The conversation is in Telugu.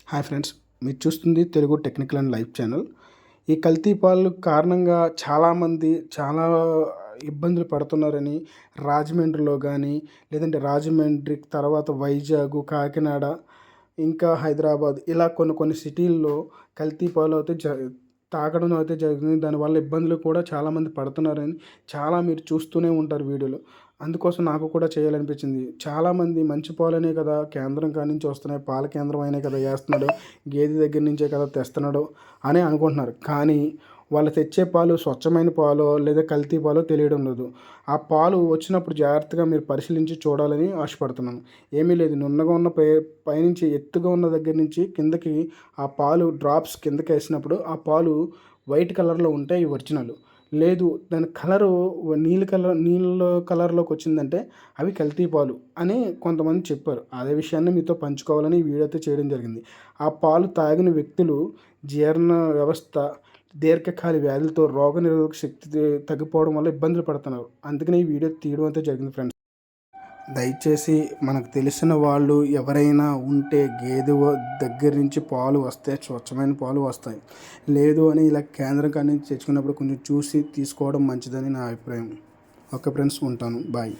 హాయ్ ఫ్రెండ్స్, మీరు చూస్తుంది Telugu technical and life channel. ఈ కల్తీ పాలు కారణంగా చాలామంది చాలా ఇబ్బందులు పడుతున్నారని రాజమండ్రిలో కానీ, లేదంటే రాజమండ్రి తర్వాత వైజాగ్, కాకినాడ, ఇంకా హైదరాబాద్ ఇలా కొన్ని కొన్ని సిటీల్లో కల్తీ పాలు అయితే తాగడం అయితే జరిగింది. దానివల్ల ఇబ్బందులు కూడా చాలామంది పడుతున్నారని మీరు చూస్తూనే ఉంటారు వీడియోలు. అందుకోసం నాకు కూడా చేయాలనిపించింది. చాలామంది మంచి పాలనే కదా కేంద్రం కాడి నుంచి వస్తున్నాయి, పాల కేంద్రం అయినే కదా వేస్తున్నాడు, గేదె దగ్గర నుంచే కదా తెస్తున్నాడు అని అనుకుంటున్నారు. కానీ వాళ్ళు తెచ్చే పాలు స్వచ్ఛమైన పాలో లేదా కల్తీ పాలో తెలియడం లేదు. ఆ పాలు వచ్చినప్పుడు జాగ్రత్తగా మీరు పరిశీలించి చూడాలని ఆశపడుతున్నాను. ఏమీ లేదు, నున్నగా ఉన్న పైనుంచి ఎత్తుగా ఉన్న దగ్గర నుంచి కిందకి ఆ పాలు డ్రాప్స్ కిందకి వేసినప్పుడు ఆ పాలు వైట్ కలర్లో ఉంటాయి ఒరిజినల్. లేదు దాని కలరు నీళ్ళ కలర్లోకి వచ్చిందంటే అవి కల్తీ పాలు అని కొంతమంది చెప్పారు. అదే విషయాన్ని మీతో పంచుకోవాలని ఈ వీడియో అయితే చేయడం జరిగింది. ఆ పాలు తాగిన వ్యక్తులు జీర్ణ వ్యవస్థ, దీర్ఘకాలిక వ్యాధులతో రోగనిరోధక శక్తి తగ్గిపోవడం వల్ల ఇబ్బందులు పడుతున్నారు. అందుకని ఈ వీడియో తీయడం అయితే జరిగింది ఫ్రెండ్స్. దయచేసి మనకు తెలిసిన వాళ్ళు ఎవరైనా ఉంటే గేదె దగ్గర నుంచి పాలు వస్తే స్వచ్ఛమైన పాలు వస్తాయి. లేదు అని ఇలా కేంద్రం కాడి నుంచి తెచ్చుకున్నప్పుడు కొంచెం చూసి తీసుకోవడం మంచిదని నా అభిప్రాయం. ఓకే ఫ్రెండ్స్, ఉంటాను. బాయ్.